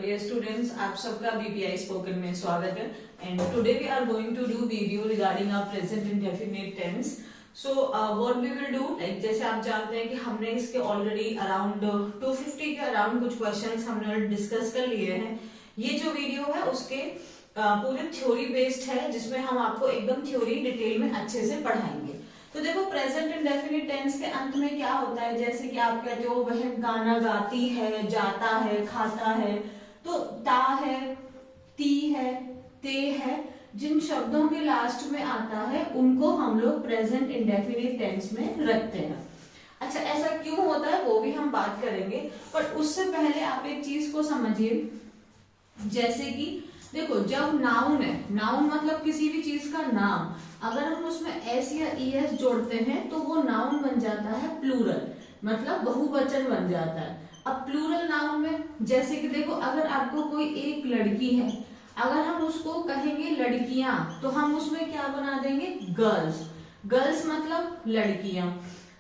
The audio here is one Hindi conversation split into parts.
डियर स्टूडेंट्स, आप सबका बीपीआई स्पोकन में स्वागत है। And today we are going to do video regarding our present indefinite tense. So what we will do, like जैसे आप जानते हैं कि हमने इसके ऑलरेडी अराउंड 250 के अराउंड कुछ क्वेश्चंस हमने डिस्कस कर लिए हैं। ये जो वीडियो है उसके पूरे थ्योरी बेस्ड है, जिसमें हम आपको एकदम थ्योरी डिटेल में अच्छे से पढ़ाएंगे। तो देखो, प्रेजेंट इंडेफिनिट टेंस के अंत में क्या होता है, जैसे कि आप कहते हो वह गाना गाती है, जाता है, खाता है, तो ता है, ती है, ते है, जिन शब्दों के लास्ट में आता है उनको हम लोग प्रेजेंट इंडेफिनिट टेंस में रखते हैं। अच्छा, ऐसा क्यों होता है वो भी हम बात करेंगे, पर उससे पहले आप एक चीज को समझिए। जैसे कि देखो, जब नाउन है, नाउन मतलब किसी भी चीज का नाम, अगर हम उसमें एस या ईएस जोड़ते हैं तो वो नाउन बन जाता है प्लूरल, मतलब बहुवचन बन जाता है। अब प्लूरल नाउन में जैसे कि देखो, अगर आपको कोई एक लड़की है, अगर हम उसको कहेंगे लड़कियां, तो हम उसमें क्या बना देंगे, गर्ल्स। गर्ल्स मतलब लड़कियां।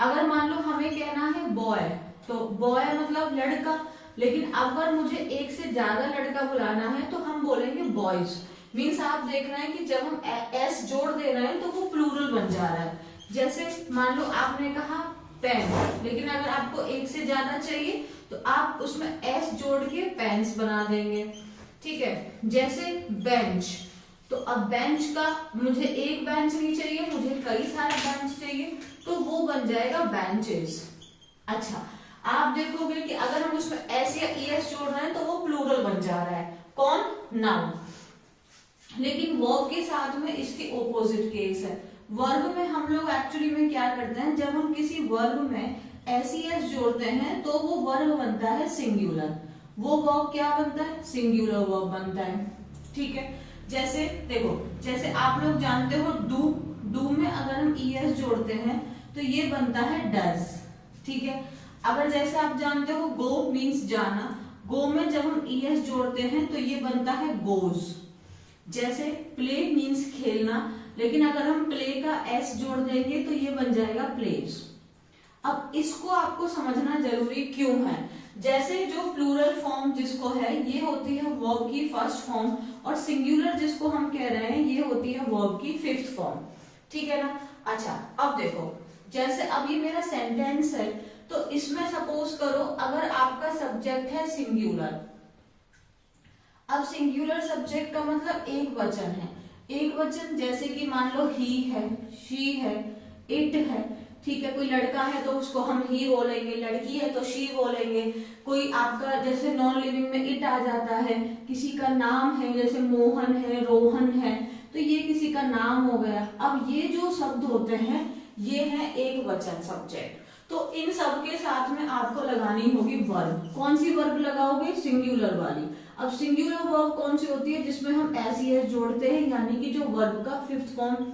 अगर मान लो हमें कहना है बॉय, तो बॉय मतलब लड़का, लेकिन अगर मुझे एक से ज्यादा लड़का बुलाना है तो हम बोलेंगे बॉयज। मीन्स आप देख रहे हैं कि जब हम एस जोड़ दे रहे हैं तो वो प्लूरल बन जा रहा है। जैसे मान लो आपने कहा पेन, लेकिन अगर आपको एक से ज्यादा चाहिए तो आप उसमें एस जोड़ के पेन्स बना देंगे, ठीक है। जैसे बेंच, तो अब बेंच का मुझे एक बेंच नहीं चाहिए, मुझे कई सारे बेंच चाहिए, तो वो बन जाएगा बेंचेस। अच्छा, आप देखोगे कि अगर हम उसमें एस या ईएस जोड़ रहे हैं तो वो प्लूरल बन जा रहा है, कौन, नाउन। लेकिन वर्ब के साथ में इसके ऑपोजिट केस है। वर्ब में हम लोग एक्चुअली में क्या करते हैं, जब हम किसी वर्ब में एस ईएस जोड़ते हैं तो वो वर्ब बनता है सिंगुलर। वो वर्ब क्या बनता है, सिंगुलर वर्ब बनता है, ठीक है। जैसे देखो, जैसे आप लोग जानते हो डू, डू में अगर हम ईएस जोड़ते हैं तो ये बनता है डज, ठीक है। अगर जैसे आप जानते हो गो मीन्स जाना, गो में जब हम ईएस जोड़ते हैं तो ये बनता है गोज। जैसे प्ले मीन्स खेलना, लेकिन अगर हम प्ले का एस जोड़ देंगे तो ये बन जाएगा प्लेज। अब इसको आपको समझना जरूरी क्यों है। जैसे जो प्लूरल फॉर्म जिसको है ये होती है वर्ब की फर्स्ट फॉर्म, और सिंगुलर जिसको हम कह रहे हैं ये होती है वर्ब की फिफ्थ फॉर्म, ठीक है ना। अच्छा, अब देखो, जैसे अभी मेरा सेंटेंस है, तो इसमें सपोज करो अगर आपका सब्जेक्ट है सिंगुलर। अब सिंगुलर सब्जेक्ट का मतलब एक वचन है। एक वचन जैसे कि मान लो ही है, शी है, इट है, ठीक है। कोई लड़का है तो उसको हम ही बोलेंगे, लड़की है तो शी बोलेंगे। कोई आपका जैसे नॉन लिविंग में इट आ जाता है, किसी का नाम है जैसे मोहन है, रोहन है, तो ये किसी का नाम हो गया। अब ये जो शब्द होते हैं ये है एक वचन सब्जेक्ट, तो इन सब के साथ में आपको लगानी होगी वर्ब। कौन सी वर्ब लगाओगे, सिंगुलर वाली। अब सिंगुलर वर्ब कौन सी होती है, जिसमें हम एस ईएस जोड़ते हैं, यानी कि जो वर्ब का फिफ्थ फॉर्म,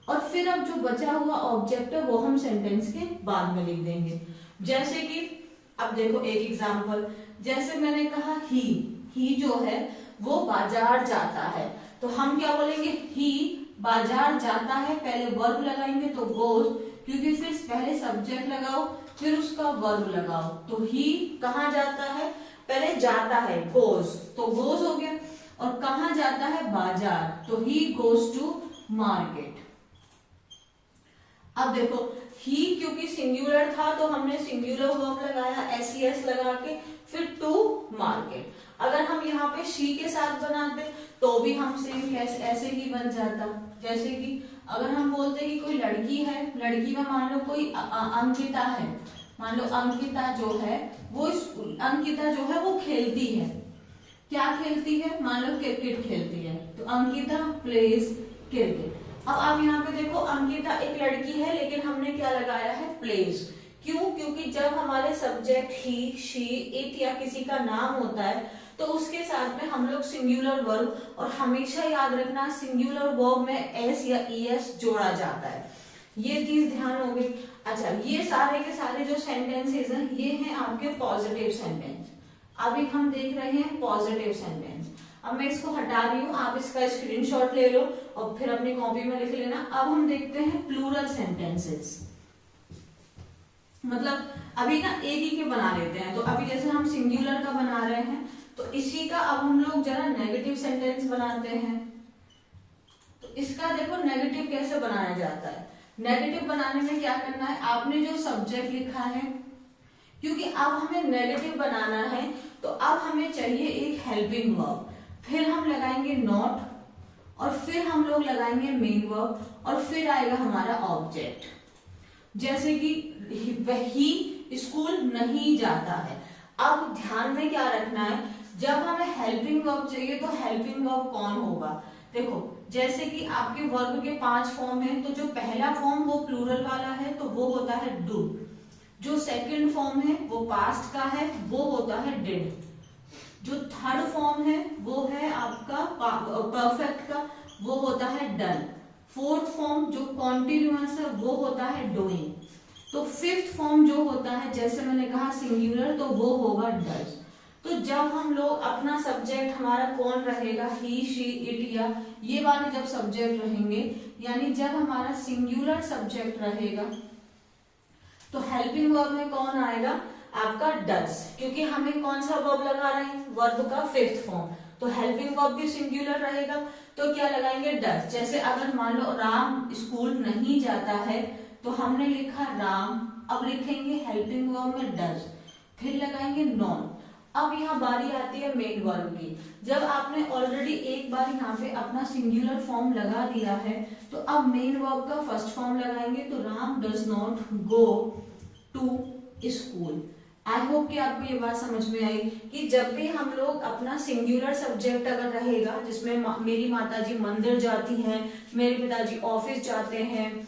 और फिर अब जो बचा हुआ ऑब्जेक्ट है वो हम सेंटेंस के बाद में लिख देंगे। जैसे कि अब देखो एक एग्जांपल, जैसे मैंने कहा ही जो है वो बाजार जाता है, तो हम क्या बोलेंगे, ही बाजार जाता है। पहले वर्ब लगाएंगे तो गोज, क्योंकि फिर पहले सब्जेक्ट लगाओ फिर उसका वर्ब लगाओ। तो ही कहाँ जाता है, पहले जाता है गोज, तो गोज हो गया, और कहाँ जाता है, बाजार, तो ही गोज टू मार्केट। अब देखो, ही क्योंकि सिंगुलर था तो हमने सिंगुलर वर्ब लगाया एस ईएस लगा के, फिर टू मार्केट। अगर हम यहाँ पे शी के साथ बनाते तो भी हम सेम ऐसे ही बन जाता। जैसे कि अगर हम बोलते कि कोई लड़की है, लड़की में मान लो कोई अंकिता है, मान लो अंकिता जो है वो खेलती है, क्या खेलती है, मान लो क्रिकेट खेलती है, तो अंकिता प्लेज क्रिकेट। अब आप यहाँ पे देखो, अंकिता एक लड़की है लेकिन हमने क्या लगाया है, प्लेज। क्यों, क्योंकि जब हमारे सब्जेक्ट ही, शी, इट या किसी का नाम होता है तो उसके साथ में हम लोग सिंगुलर वर्ब, और हमेशा याद रखना सिंगुलर वर्ब में एस या ईएस जोड़ा जाता है, ये चीज ध्यान होगी। अच्छा, ये सारे के सारे जो सेंटेंसेस हैं ये हैं आपके पॉजिटिव सेंटेंस। अभी हम देख रहे हैं पॉजिटिव सेंटेंस। अब मैं इसको हटा रही हूँ, आप इसका स्क्रीनशॉट ले लो और फिर अपनी कॉपी में लिख लेना। अब हम देखते हैं प्लूरल सेंटेंसेस, मतलब अभी ना एक ही के बना लेते हैं। तो अभी जैसे हम सिंगुलर का बना रहे हैं तो इसी का अब हम लोग जरा नेगेटिव सेंटेंस बनाते हैं। तो इसका देखो नेगेटिव कैसे बनाया जाता है। नेगेटिव बनाने में क्या करना है, आपने जो सब्जेक्ट लिखा है, क्योंकि अब हमें नेगेटिव बनाना है तो अब हमें चाहिए एक हेल्पिंग वर्ब, फिर हम लगाएंगे नॉट और फिर हम लोग लगाएंगे मेन वर्ब और फिर आएगा हमारा ऑब्जेक्ट। जैसे कि ही स्कूल नहीं जाता है। अब ध्यान में क्या रखना है, जब हमें हेल्पिंग वर्ब चाहिए तो हेल्पिंग वर्ब कौन होगा। देखो जैसे कि आपके वर्ब के 5 फॉर्म हैं, तो जो पहला फॉर्म वो प्लूरल वाला है तो वो होता है डू। जो सेकंड फॉर्म है वो पास्ट का है, वो होता है डिड। जो थर्ड फॉर्म है वो है आपका परफेक्ट का, वो होता है डन। फोर्थ फॉर्म जो कॉन्टिन्यूअस है वो होता है डूइंग। तो फिफ्थ फॉर्म जो होता है, जैसे मैंने कहा सिंगुलर, तो वो होगा डज। तो जब हम लोग अपना सब्जेक्ट हमारा कौन रहेगा, ही शी इट या ये वाले जब सब्जेक्ट रहेंगे, यानी जब हमारा सिंगुलर सब्जेक्ट रहेगा तो हेल्पिंग वर्ब में कौन आएगा, आपका डज, क्योंकि हमें कौन सा वर्ब लगा रहे हैं, वर्ब का फिफ्थ फॉर्म। तो हेल्पिंग वर्ब भी सिंगुलर रहेगा तो क्या लगाएंगे, डज। जैसे अगर मान लो राम स्कूल नहीं जाता है तो हमने लिखा राम, अब लिखेंगे हेल्पिंग वर्ब में डज, फिर लगाएंगे नॉन। अब यहाँ बारी आती है मेन वर्ब की। जब आपने ऑलरेडी एक बार यहाँ पे अपना सिंगुलर फॉर्म लगा दिया है तो अब मेन वर्ब का फर्स्ट फॉर्म लगाएंगे। तो Ram does not go to school. I hope कि आपको ये बात समझ में आई कि जब भी हम लोग अपना सिंगुलर सब्जेक्ट अगर रहेगा, जिसमें मेरी माताजी मंदिर जाती हैं, मेरे पिताजी ऑफिस जाते हैं,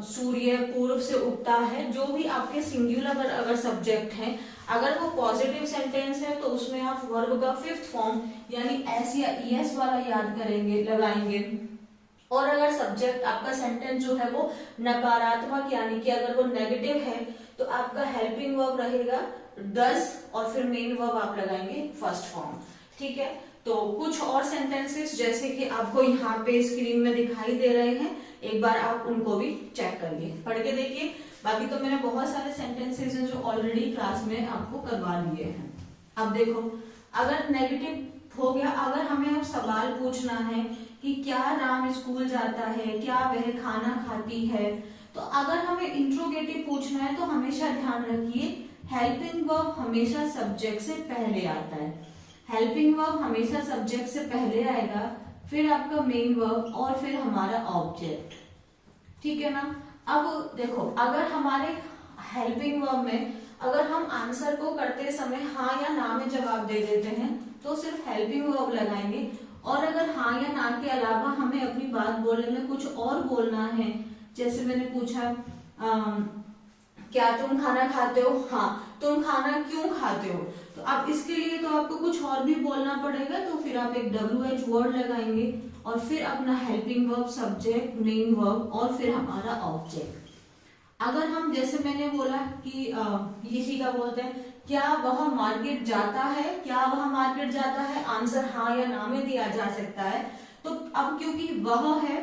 सूर्य पूर्व से उगता है, जो भी आपके सिंगुलर अगर सब्जेक्ट है, अगर वो पॉजिटिव सेंटेंस है तो उसमें आप वर्ब का फिफ्थ फॉर्म यानी एस या ईएस वाला याद करेंगे, लगाएंगे। और अगर सब्जेक्ट आपका सेंटेंस जो है वो नकारात्मक यानी कि अगर वो नेगेटिव है तो आपका हेल्पिंग वर्ब रहेगा डज और फिर मेन वर्ब आप लगाएंगे फर्स्ट फॉर्म। ठीक है, तो कुछ और सेंटेंसेस जैसे कि आपको यहाँ पे स्क्रीन में दिखाई दे रहे हैं, एक बार आप उनको भी चेक करिए, पढ़ के देखिए। बाकी तो मैंने बहुत सारे सेंटेंसेस हैं जो ऑलरेडी क्लास में आपको करवा लिए हैं। अब देखो अगर नेगेटिव हो गया, अगर हमें अब सवाल पूछना है कि क्या राम स्कूल जाता है, क्या वह खाना खाती है, तो अगर हमें इंट्रोगेटिव पूछना है तो हमेशा ध्यान रखिए हेल्पिंग वर्ब हमेशा सब्जेक्ट से पहले आता है। हेल्पिंग वर्ब हमेशा सब्जेक्ट से पहले आएगा, फिर आपका मेन वर्ब और फिर हमारा ऑब्जेक्ट। ठीक है ना। अब देखो अगर हमारे हेल्पिंग वर्ब में अगर हम आंसर को करते समय हाँ या ना में जवाब दे देते हैं तो सिर्फ हेल्पिंग वर्ब लगाएंगे, और अगर हाँ या ना के अलावा हमें अपनी बात बोलने में कुछ और बोलना है, जैसे मैंने पूछा क्या तुम खाना खाते हो, हाँ, तुम खाना क्यों खाते हो, तो अब इसके लिए तो आपको कुछ और भी बोलना पड़ेगा, तो फिर आप एक WH वर्ड लगाएंगे और फिर अपना helping verb, subject, main verb और फिर हमारा ऑब्जेक्ट। अगर हम जैसे मैंने बोला कि इसी का बोलते हैं क्या वह मार्केट जाता है, क्या वह मार्केट जाता है, आंसर हाँ या ना में दिया जा सकता है। तो अब क्योंकि वह है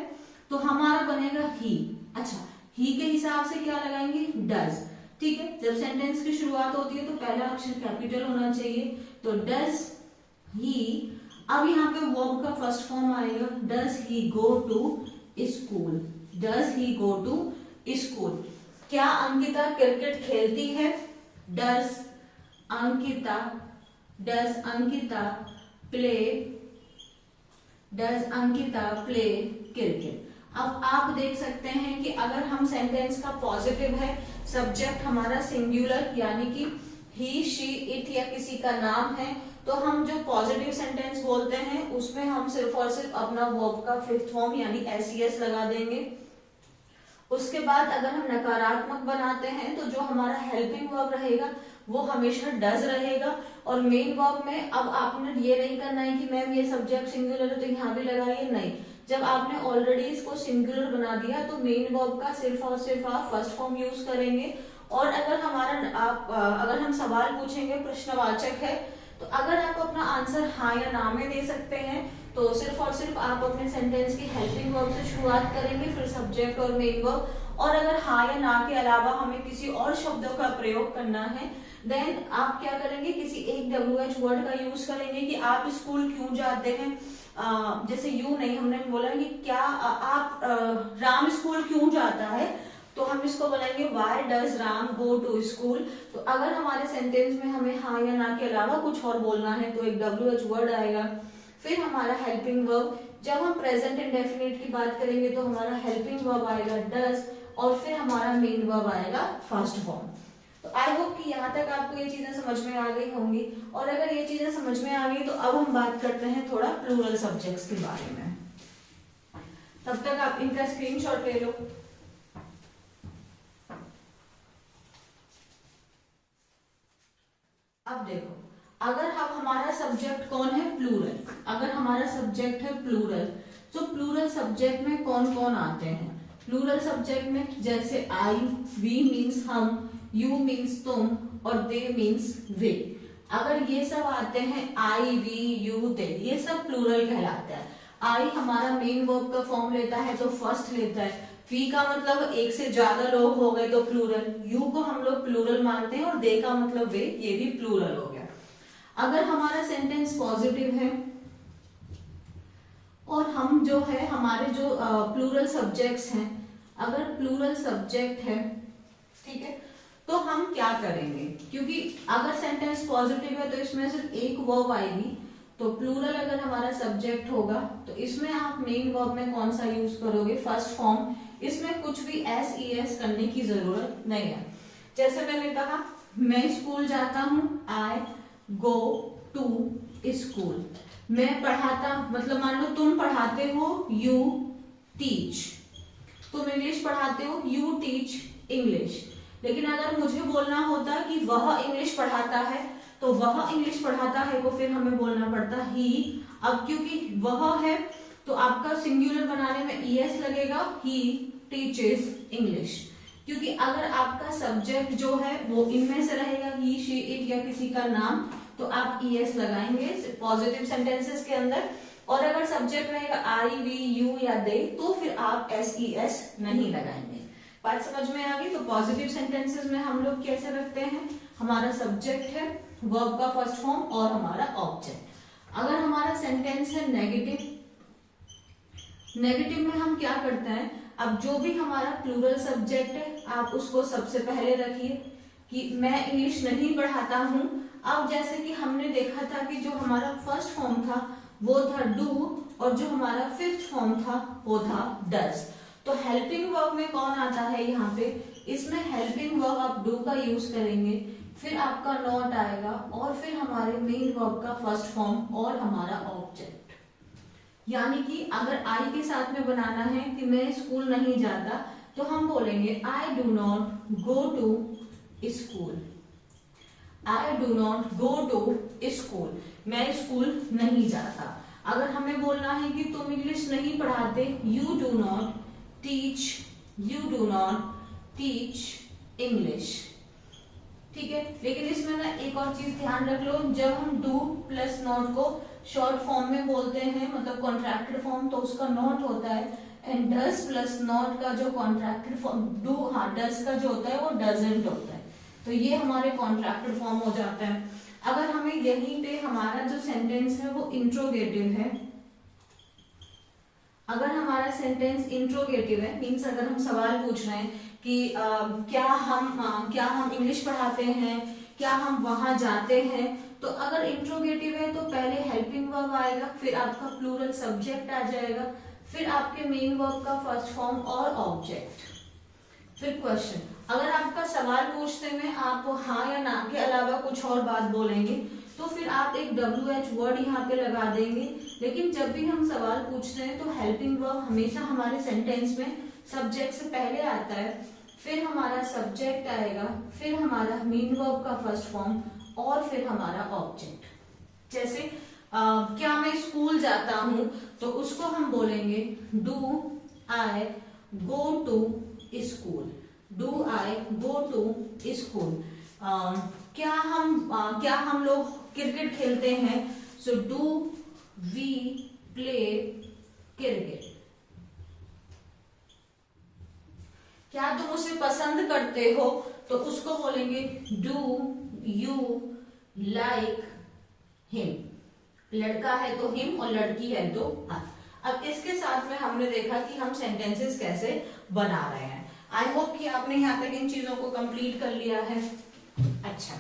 तो हमारा बनेगा ही। अच्छा, ही के हिसाब से क्या लगाएंगे, डज। ठीक है, जब सेंटेंस की शुरुआत होती है तो पहला अक्षर कैपिटल होना चाहिए, तो डज ही। अब यहाँ पे वर्ब का फर्स्ट फॉर्म आएगा, does he go to school, does he go to school. क्या अंकिता क्रिकेट खेलती है, डज अंकिता प्ले क्रिकेट। अब आप देख सकते हैं कि अगर हम सेंटेंस का पॉजिटिव है, सब्जेक्ट हमारा सिंगुलर यानी कि ही शी इट या किसी का नाम है, तो हम जो पॉजिटिव सेंटेंस बोलते हैं उसमें हम सिर्फ और सिर्फ अपना वर्ब का फिफ्थ फॉर्म यानी एस लगा देंगे। उसके बाद अगर हम नकारात्मक बनाते हैं तो जो हमारा हेल्पिंग वर्ब रहेगा वो हमेशा डज रहेगा, और मेन वर्ब में अब आपने ये नहीं करना है कि मैम ये सब्जेक्ट सिंगुलर है तो यहाँ भी लगाइए, नहीं। जब आपने ऑलरेडी इसको सिंगुलर बना दिया तो मेन वर्ब का सिर्फ और सिर्फ आप फर्स्ट फॉर्म यूज करेंगे। और अगर अगर हम सवाल पूछेंगे, प्रश्नवाचक है, तो अगर आप अपना आंसर हाँ या ना में दे सकते हैं तो सिर्फ और सिर्फ आप अपने सेंटेंस की हेल्पिंग वर्ब से शुरुआत करेंगे, फिर सब्जेक्ट और मेन वर्ब। और अगर हाँ या ना के अलावा हमें किसी और शब्दों का प्रयोग करना है देन आप क्या करेंगे, किसी एक WH वर्ड का यूज करेंगे कि आप स्कूल क्यों जाते हैं। जैसे यू नहीं, हमने बोला कि क्या आप राम स्कूल क्यों जाता है, तो हम इसको बोलेंगे why does Ram go to school. तो अगर हमारे सेंटेंस में हमें हाँ या ना के अलावा कुछ और बोलना है तो एक WH वर्ड आएगा। फिर हमारा हेल्पिंग वर्ब, जब हम प्रेजेंट इंडेफिनिट की बात करेंगे तो हमारा हेल्पिंग वर्ब आएगा डज, और फिर हमारा मेन वर्ब आएगा फर्स्ट फॉर्म। तो आई होप कि यहाँ तक आपको ये चीजें समझ में आ गई होंगी। और अगर ये चीजें समझ में आ गई तो अब हम बात करते हैं थोड़ा प्लूरल सब्जेक्ट्स के बारे में। तब तक आप इनका स्क्रीनशॉट ले लो। अब देखो, अगर हम हमारा सब्जेक्ट कौन है, प्लूरल, अगर हमारा सब्जेक्ट है प्लूरल, तो प्लूरल सब्जेक्ट में कौन कौन आते हैं। प्लूरल सब्जेक्ट में जैसे आई, वी मीन्स हम, यू मीन्स तुम, और दे मीन्स वे। अगर ये सब आते हैं आई, वी, यू, दे, ये सब प्लूरल कहलाता है। आई हमारा मेन वर्ब का फॉर्म लेता है तो फर्स्ट लेता है। वी का मतलब एक से ज्यादा लोग हो गए तो प्लूरल, यू को हम लोग प्लूरल मानते हैं, और दे का मतलब वे, ये भी प्लूरल हो गया। अगर हमारा सेंटेंस पॉजिटिव है और हम जो है हमारे जो प्लूरल सब्जेक्ट्स हैं, अगर प्लूरल सब्जेक्ट है, ठीक है, तो हम क्या करेंगे, क्योंकि अगर सेंटेंस पॉजिटिव है तो इसमें सिर्फ एक वर्ब आएगी। तो प्लूरल अगर हमारा सब्जेक्ट होगा तो इसमें आप मेन वर्ब में कौन सा यूज करोगे, फर्स्ट फॉर्म। इसमें कुछ भी SES करने की जरूरत नहीं है। जैसे मैंने कहा मैं स्कूल जाता हूं, आई गो टू स्कूल। मैं पढ़ाता, मतलब मान लो तुम पढ़ाते हो, यू टीच। तुम इंग्लिश पढ़ाते हो, यू टीच इंग्लिश। लेकिन अगर मुझे बोलना होता कि वह इंग्लिश पढ़ाता है, तो वह इंग्लिश पढ़ाता है को फिर हमें बोलना पड़ता ही। अब क्योंकि वह है तो आपका सिंगुलर बनाने में ES लगेगा, ही टीचेस इंग्लिश। क्योंकि अगर आपका सब्जेक्ट जो है वो इनमें से रहेगा, ही, शी, इट या किसी का नाम, तो आप ES लगाएंगे पॉजिटिव सेंटेंसेस के अंदर। और अगर सब्जेक्ट रहेगा आई, वी, यू या दे, तो फिर आप SES नहीं लगाएंगे। बात समझ में आ गई। तो पॉजिटिव सेंटेंसेस में हम लोग कैसे रखते हैं, हमारा सब्जेक्ट है, वर्ब का फर्स्ट फॉर्म और हमारा ऑब्जेक्ट। अगर हमारा सेंटेंस है नेगेटिव, नेगेटिव में हम क्या करते हैं, अब जो भी हमारा प्लूरल सब्जेक्ट है आप उसको सबसे पहले रखिए कि मैं इंग्लिश नहीं पढ़ाता हूं। अब जैसे कि हमने देखा था कि जो हमारा फर्स्ट फॉर्म था वो था डू, और जो हमारा फिफ्थ फॉर्म था वो था डज। तो हेल्पिंग वर्ब में कौन आता है यहाँ पे, इसमें हेल्पिंग वर्ब आप डू का यूज करेंगे, फिर आपका नॉट आएगा, और फिर हमारे मेन वर्ब का फर्स्ट फॉर्म और हमारा ऑब्जेक्ट। यानी कि अगर आई के साथ में बनाना है कि मैं स्कूल नहीं जाता, तो हम बोलेंगे I do not go to school. I do not go to school, मैं स्कूल नहीं जाता। अगर हमें बोलना है कि तुम इंग्लिश नहीं पढ़ाते, you do not teach, you do not teach English. ठीक है, लेकिन इसमें ना एक और चीज ध्यान रख लो, जब हम डू प्लस नॉट को शॉर्ट फॉर्म में बोलते हैं, मतलब कॉन्ट्रैक्टेड फॉर्म, तो उसका नॉट होता है, एंड डज प्लस नॉट का जो कॉन्ट्रैक्टेड फॉर्म डू, हाँ डज का जो होता है वो डजंट होता है। तो ये हमारे कॉन्ट्रैक्टेड फॉर्म हो जाता है। अगर हमें यहीं पे हमारा जो सेंटेंस है वो इंट्रोगेटिव है, अगर हमारा सेंटेंस इंट्रोगेटिव है, मीन्स अगर हम सवाल पूछ रहे हैं कि क्या हम इंग्लिश पढ़ाते हैं, क्या हम वहां जाते हैं, तो अगर इंट्रोगेटिव है तो पहले हेल्पिंग वर्ब आएगा, फिर आपका प्लूरल सब्जेक्ट आ जाएगा, फिर आपके मेन वर्ब का फर्स्ट फॉर्म और ऑब्जेक्ट। फिर क्वेश्चन, अगर आपका सवाल पूछते में आप हाँ या ना के अलावा कुछ और बात बोलेंगे तो फिर आप एक WH वर्ड यहाँ पे लगा देंगे। लेकिन जब भी हम सवाल पूछते हैं तो हेल्पिंग वर्ब हमेशा हमारे सेंटेंस में सब्जेक्ट से पहले आता है, फिर हमारा सब्जेक्ट आएगा, फिर हमारा मेन वर्ब का फर्स्ट फॉर्म और फिर हमारा ऑब्जेक्ट। जैसे क्या मैं स्कूल जाता हूं, तो उसको हम बोलेंगे do I go to school, do I go to school. क्या हम लोग क्रिकेट खेलते हैं, so do we play cricket. क्या तुम उसे पसंद करते हो, तो उसको बोलेंगे डू यू लाइक हिम, लड़का है तो हिम और लड़की है तो हर। अब इसके साथ में हमने देखा कि हम सेंटेंसेस कैसे बना रहे हैं। आई होप कि आपने यहाँ तक इन चीजों को कंप्लीट कर लिया है। अच्छा,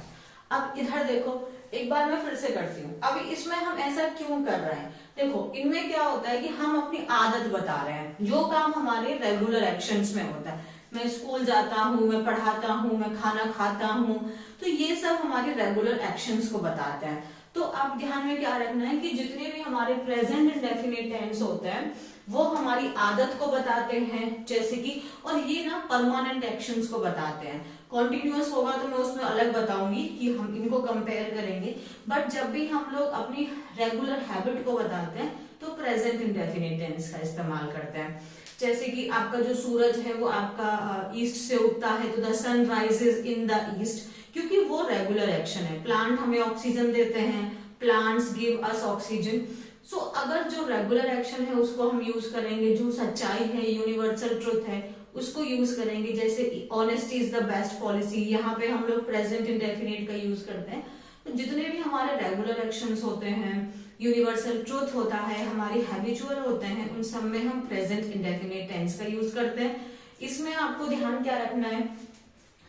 अब इधर देखो, एक बार मैं फिर से करती हूँ। अब इसमें हम ऐसा क्यों कर रहे हैं? देखो, इनमें क्या होता है कि हम अपनी आदत बता रहे हैं, जो काम हमारे रेगुलर एक्शंस में होता है। मैं स्कूल जाता हूँ, मैं पढ़ाता हूँ, मैं खाना खाता हूँ, तो ये सब हमारे रेगुलर एक्शंस को बताते हैं। तो आप ध्यान में क्या रखना है कि जितने भी हमारे प्रेजेंट इंडेफिनिट टेंस होते हैं वो हमारी आदत को बताते हैं, जैसे कि, और ये ना परमानेंट एक्शंस को बताते हैं। कॉन्टिन्यूअस होगा तो मैं उसमें अलग बताऊंगी कि हम इनको कंपेयर करेंगे, बट जब भी हम लोग अपनी रेगुलर हैबिट को बताते हैं तो प्रेजेंट इंडेफिनिट टेंस का इस्तेमाल करते हैं। जैसे कि आपका जो सूरज है वो आपका ईस्ट से उगता है, तो the sun rises in the east, क्योंकि वो रेगुलर एक्शन है। प्लांट हमें ऑक्सीजन देते हैं, plants give us oxygen. So अगर जो रेगुलर एक्शन है उसको हम यूज करेंगे, जो सच्चाई है, यूनिवर्सल ट्रुथ है, उसको यूज करेंगे। जैसे honesty is the best policy, यहाँ पे हम लोग प्रेजेंट इंडेफिनिट का यूज करते हैं। तो जितने भी हमारे रेगुलर एक्शंस होते हैं, यूनिवर्सल ट्रुथ होता है, हमारी हैबिचुअल होते हैं, उन सब में हम प्रेजेंट इंडेफिनिट टेंस का यूज करते हैं। इसमें आपको ध्यान क्या रखना है,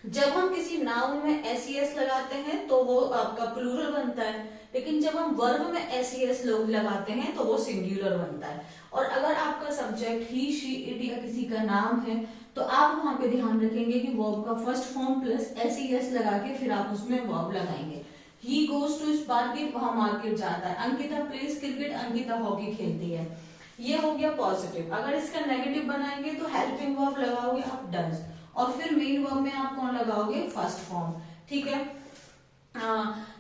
जब हम किसी नाउन में एस लगाते हैं तो वो आपका प्लूरल बनता है, लेकिन जब हम वर्ब में एस लोग लगाते हैं तो वो सिंगुलर बनता है। और अगर आपका सब्जेक्ट ही, शी, इट या किसी का नाम है तो आप वहां पे ध्यान रखेंगे कि वर्ब का फर्स्ट फॉर्म प्लस एस लगा के फिर आप उसमें वर्ब लगाएंगे। ही गोज टू मार्केट, वहां मार्केट जाता है। Ankita pledge cricket, Ankita hockey खेलती है। ये हो गया पॉजिटिव। अगर इसका नेगेटिव बनाएंगे तो हेल्पिंग वर्ब लगाओगे आप डज, और फिर मेन वर्ब में आप कौन लगाओगे, फर्स्ट फॉर्म। ठीक है,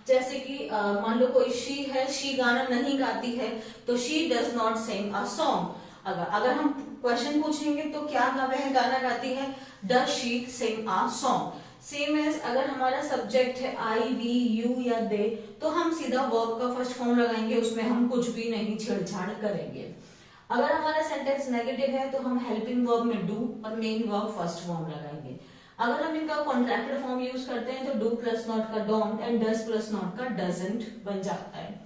जैसे कि मान लो कोई शी है, शी गाना नहीं गाती है तो she does not sing a song. अगर हम क्वेश्चन पूछेंगे तो क्या वह गाना गाती है, does she sing a song. Same as अगर हमारा सब्जेक्ट है आई, वी, यू या दे, तो हम सीधा वर्ब का फर्स्ट फॉर्म लगाएंगे, उसमें हम कुछ भी नहीं छेड़छाड़ करेंगे। अगर हमारा सेंटेंस नेगेटिव है तो हम हेल्पिंग वर्ब में डू और मेन वर्ब फर्स्ट फॉर्म लगाएंगे। अगर हम इनका कॉन्ट्रैक्टेड फॉर्म यूज करते हैं तो डू प्लस नॉट का don't and does plus not का डजंट बन जाता है।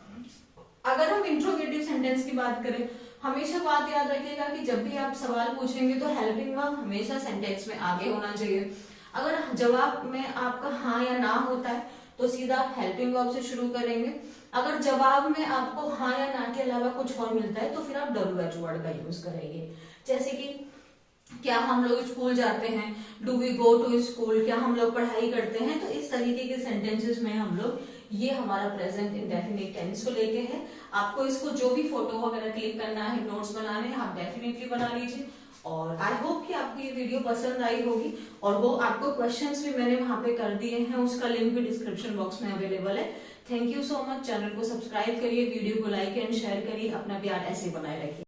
अगर हम इंट्रोगेटिव सेंटेंस की बात करें, हमेशा बात याद रखिएगा कि जब भी आप सवाल पूछेंगे तो हेल्पिंग वर्ब हमेशा सेंटेंस में आगे होना चाहिए। अगर जवाब में आपका हाँ या ना होता है तो सीधा हेल्पिंग वर्ब से शुरू करेंगे। अगर जवाब में आपको हाँ या ना के अलावा कुछ और मिलता है तो फिर आप WH वर्ड का यूज करेंगे। जैसे कि क्या हम लोग स्कूल जाते हैं, do we go to school, क्या हम लोग पढ़ाई करते हैं। तो इस तरीके के सेंटेंसेस में हम लोग, ये हमारा प्रेजेंट इंडेफिनिट टेंस को लेके है। आपको इसको जो भी फोटो वगैरह क्लिक करना है, नोट्स बनाने हैं, आप डेफिनेटली बना लीजिए। और आई होप कि आपको ये वीडियो पसंद आई होगी, और वो आपको क्वेश्चंस भी मैंने वहां पे कर दिए हैं, उसका लिंक भी डिस्क्रिप्शन बॉक्स में अवेलेबल है। Thank you so much. Channel को सब्सक्राइब करिए, वीडियो को लाइक एंड शेयर करिए, अपना प्यार ऐसे बनाए रखिए।